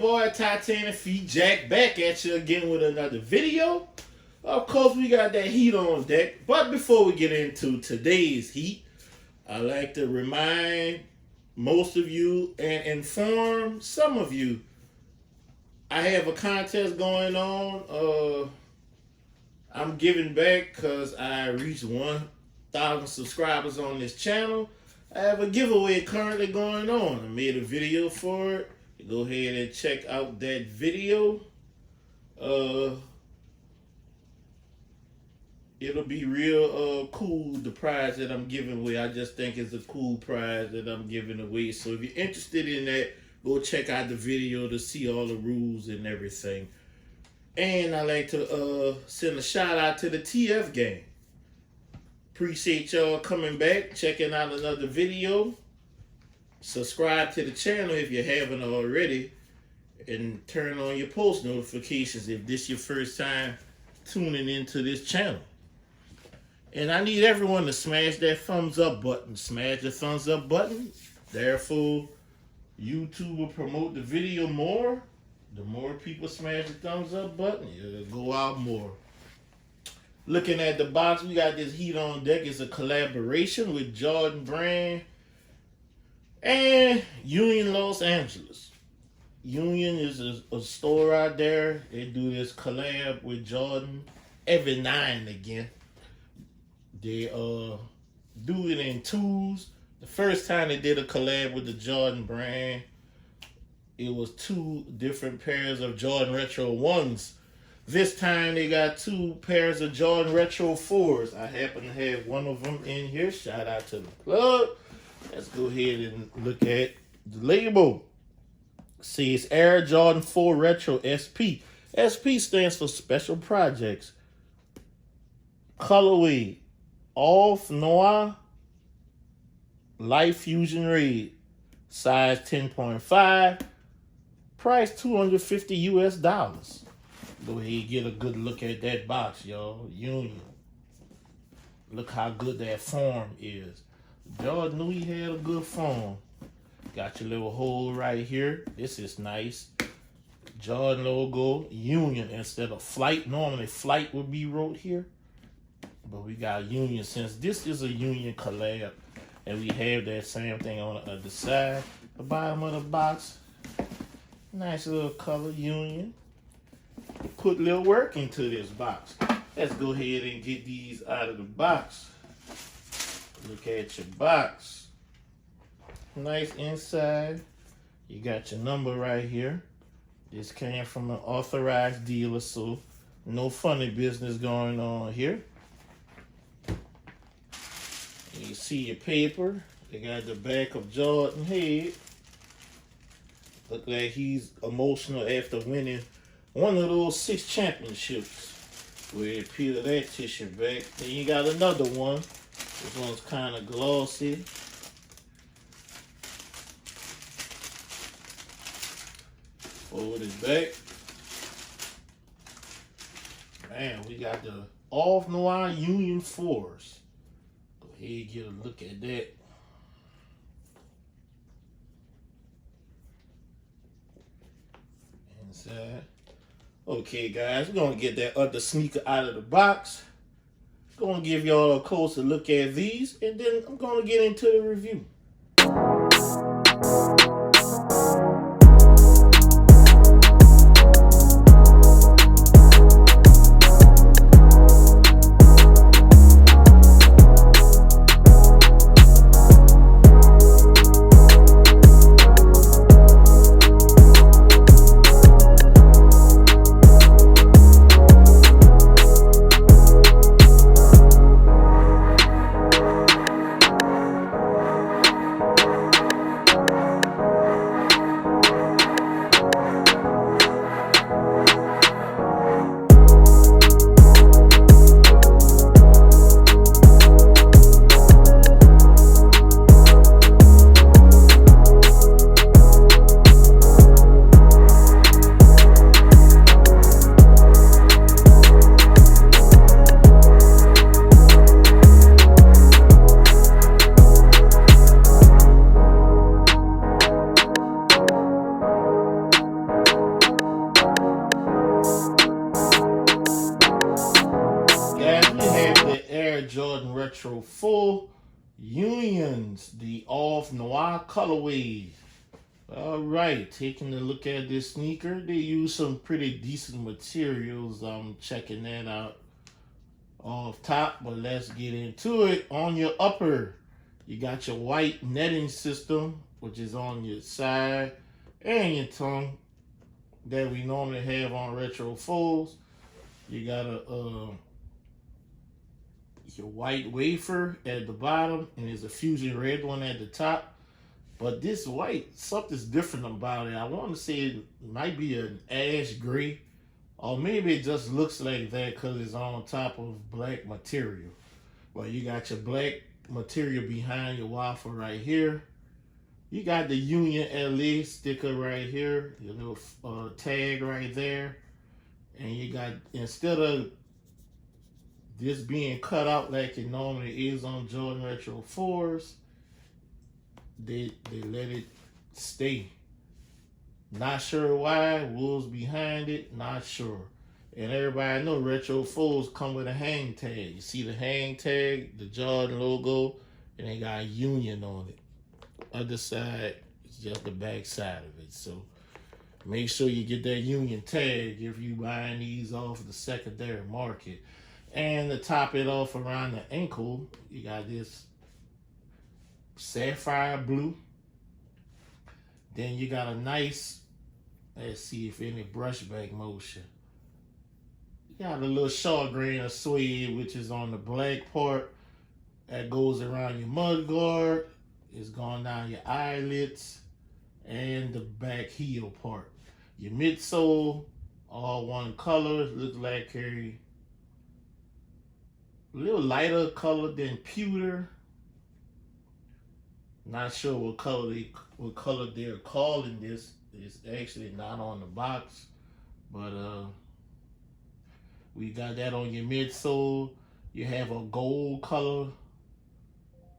boy TitanicFeet Jack back at you again with another video. Of course, we got that heat on deck. But before we get into today's heat, I like to remind most of you and inform some of you. I have a contest going on. I'm giving back because I reached 1,000 subscribers on this channel. I have a giveaway currently going on. I made a video for it. Go ahead and check out that video. It'll be real cool, the prize that I'm giving away. I just think it's a cool prize that I'm giving away. So if you're interested in that, go check out the video to see all the rules and everything. And I like to send a shout out to the TF gang. Appreciate y'all coming back, checking out another video. Subscribe to the channel if you haven't already, and turn on your post notifications if this is your first time tuning into this channel. And I need everyone to smash that thumbs up button. Smash the thumbs up button. Therefore, YouTube will promote the video more. The more people smash the thumbs up button, it'll go out more. Looking at the box, we got this heat on deck. It's a collaboration with Jordan brand and Union, Los Angeles. Union is a store out there. They do this collab with Jordan every now and again. They do it in twos. The first time they did a collab with the Jordan brand, it was 2 different pairs of Jordan Retro 1s. This time they got 2 pairs of Jordan Retro 4s. I happen to have one of them in here. Shout out to the plug. Let's go ahead and look at the label. See, it's Air Jordan 4 Retro SP. SP stands for Special Projects. Colorway, Off Noir, Light Fusion Red. Size 10.5. Price $250 US. Go ahead and get a good look at that box, y'all. Union. Look how good that form is. Jordan knew he had a good form. Got your little hole right here. This is nice. Jordan logo, Union instead of Flight. Normally Flight would be wrote here, but we got Union since this is a Union collab, and we have that same thing on the other side. The bottom of the box, nice little color, Union. Put a little work into this box. Let's go ahead and get these out of the box. Look at your box. Nice inside. You got your number right here. This came from an authorized dealer, so no funny business going on here. You see your paper. They got the back of Jordan head. Look like he's emotional after winning one of those 6 championships. Where you peel that tissue back. Then you got another one. This one's kind of glossy. Fold it back. Man, we got the Off Noir Union 4s. Go ahead and get a look at that. Inside. Okay, guys, we're going to get that other sneaker out of the box. Going to give y'all a closer look at these, and then I'm going to get into the review. retro full unions, the off Noir colorway. All right, taking a look at this sneaker. They use some pretty decent materials. I'm checking that out off top, but let's get into it. On your upper, you got your white netting system, which is on your side and your tongue that we normally have on retro fulls. You got your white wafer at the bottom, and there's a fusion red one at the top. But this white, something's different about it. I want to say it might be an ash gray, or maybe it just looks like that because it's on top of black material. Well, you got your black material behind your waffle right here. You got the Union LA sticker right here, your little tag right there. And you got, instead of this being cut out like it normally is on Jordan Retro 4s, they let it stay. Not sure why. Wolves behind it, not sure. And everybody know Retro 4s come with a hang tag. You see the hang tag, the Jordan logo, and they got Union on it. Other side is just the back side of it. So make sure you get that Union tag if you buying these off the secondary market. And to top it off around the ankle, you got this sapphire blue. Then you got a nice, let's see if any brushback motion. You got a little short grain of suede, which is on the black part that goes around your mud guard. It's going down your eyelids and the back heel part. Your midsole, all one color. Looks like a little lighter color than pewter. Not sure what color they're calling this. It's actually not on the box, but we got that on your midsole. You have a gold color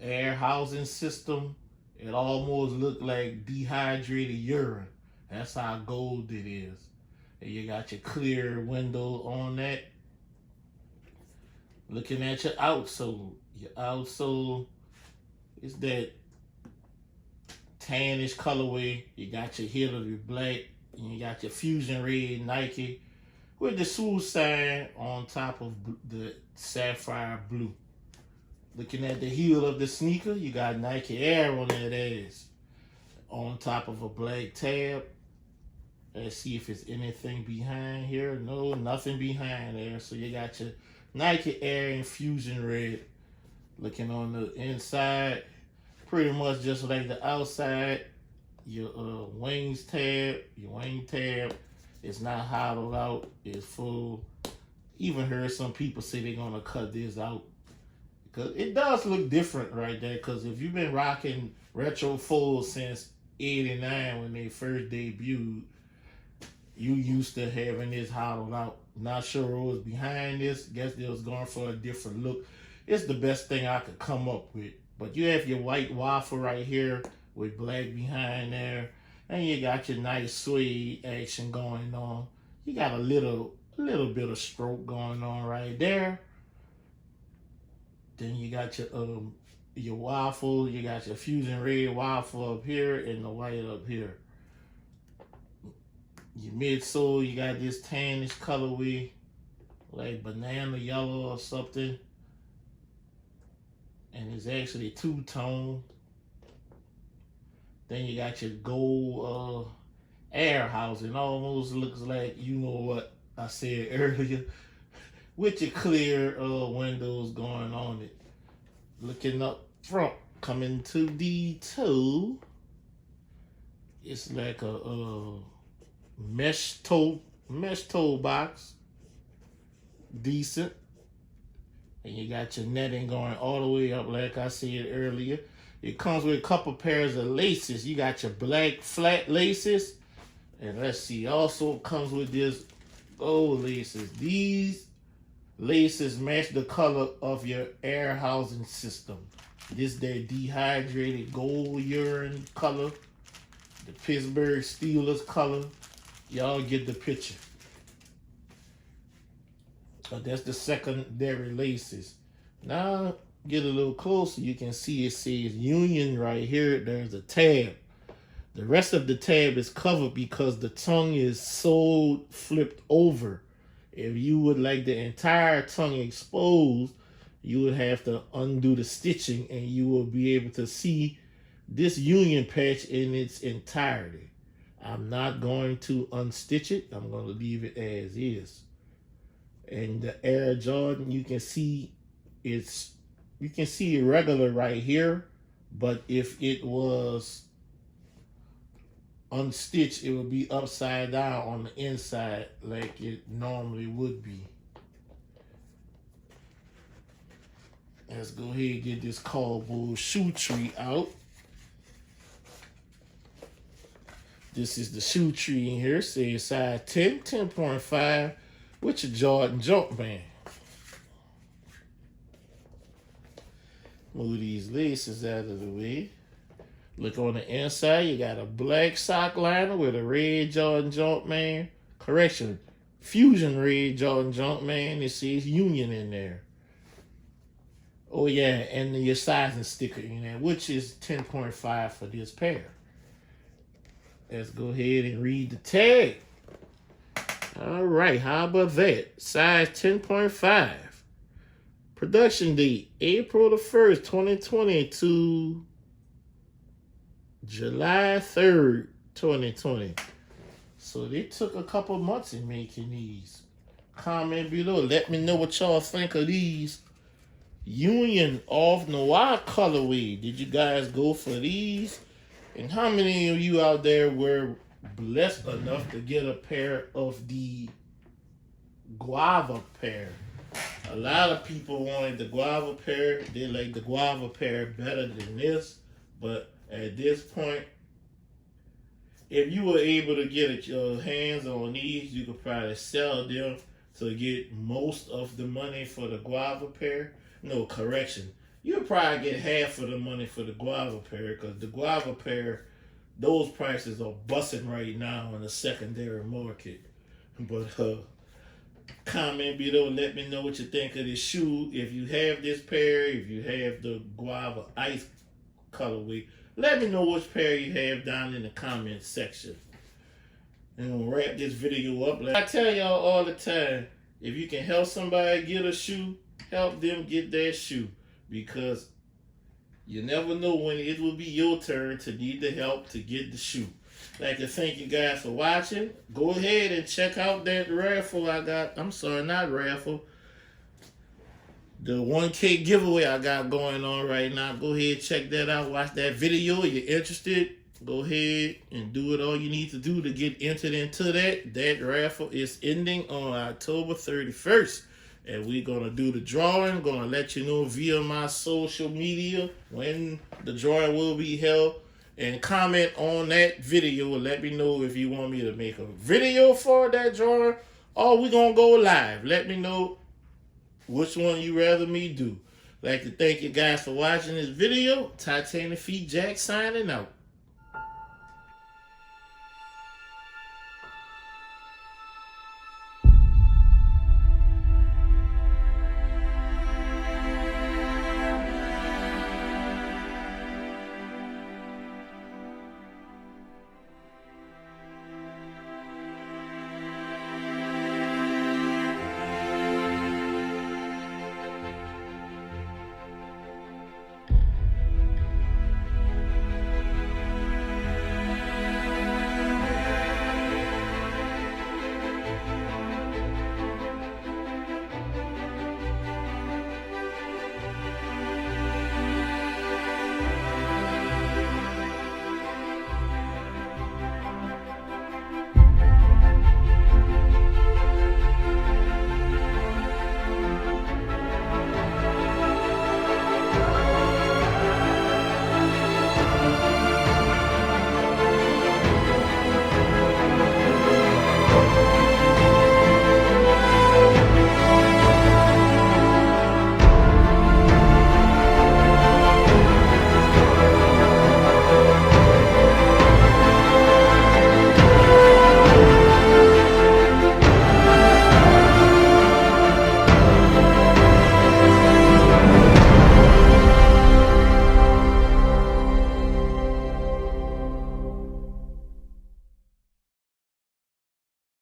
air housing system. It almost looked like dehydrated urine. That's how gold it is. And you got your clear window on that. Looking at your outsole. Your outsole is that tannish colorway. You got your heel of your black, and you got your fusion red Nike with the swoosh sign on top of the sapphire blue. Looking at the heel of the sneaker, you got Nike Air on that ass on top of a black tab. Let's see if it's anything behind here. No, nothing behind there. So you got your Nike Air Infusion Red. Looking on the inside, pretty much just like the outside. Your wings tab, your wing tab, it's not hollowed out, it's full. Even heard some people say they're gonna cut this out, because it does look different right there. Because if you've been rocking retro fulls since '89 when they first debuted, you used to having this hollowed out. Not sure what was behind this. Guess they was going for a different look. It's the best thing I could come up with. But you have your white waffle right here with black behind there, and you got your nice suede action going on. You got a little bit of stroke going on right there. Then you got your waffle. You got your fusion red waffle up here and the white up here. Your midsole, you got this tannish colorway, like banana yellow or something. And it's actually two-tone. Then you got your gold air housing. Almost looks like, you know what I said earlier, with your clear windows going on it. Looking up front, coming to the toe, it's like a mesh toe box, decent. And you got your netting going all the way up, like I said earlier. It comes with a couple pairs of laces. You got your black flat laces, and let's see, also comes with this gold laces. These laces match the color of your air housing system. This their dehydrated gold urine color, the Pittsburgh Steelers color. Y'all get the picture. But that's the secondary laces. Now get a little closer, you can see it says Union right here. There's a tab. The rest of the tab is covered because the tongue is so flipped over. If you would like the entire tongue exposed, you would have to undo the stitching and you will be able to see this Union patch in its entirety. I'm not going to unstitch it. I'm going to leave it as is. And the Air Jordan, you can see irregular right here, but if it was unstitched, it would be upside down on the inside like it normally would be. Let's go ahead and get this cardboard shoe tree out. This is the shoe tree in here. Says size 10, 10.5 with your Jordan Jumpman. Move these laces out of the way. Look on the inside, you got a black sock liner with a red Jordan Jumpman. Correction, Fusion red Jordan Jumpman. It says Union in there. Oh yeah, and your sizing sticker in there, which is 10.5 for this pair. Let's go ahead and read the tag. All right, how about that? Size 10.5. Production date, April the 1st, 2020 to July 3rd, 2020. So they took a couple months in making these. Comment below. Let me know what y'all think of these Union off Noir colorway. Did you guys go for these? And how many of you out there were blessed enough to get a pair of the Guava pair? A lot of people wanted the Guava pair. They like the Guava pair better than this. But at this point, if you were able to get your hands on these, you could probably sell them to get most of the money for the Guava pair. No, correction. You'll probably get half of the money for the Guava pair because the Guava pair, those prices are busting right now in the secondary market. But comment below, let me know what you think of this shoe. If you have this pair, if you have the Guava Ice colorway, let me know which pair you have down in the comment section. And we'll wrap this video up. I tell y'all all the time, if you can help somebody get a shoe, help them get that shoe. Because you never know when it will be your turn to need the help to get the shoe. I'd like to thank you guys for watching. Go ahead and check out that raffle I got. I'm sorry, not raffle. The 1K giveaway I got going on right now. Go ahead, check that out. Watch that video. If you're interested, go ahead and do it all you need to do to get entered into that. That raffle is ending on October 31st. And we're going to do the drawing. Going to let you know via my social media when the drawing will be held. And comment on that video. Let me know if you want me to make a video for that drawing. Or we're going to go live. Let me know which one you rather me do. I'd like to thank you guys for watching this video. TitanicFeet Jack signing out.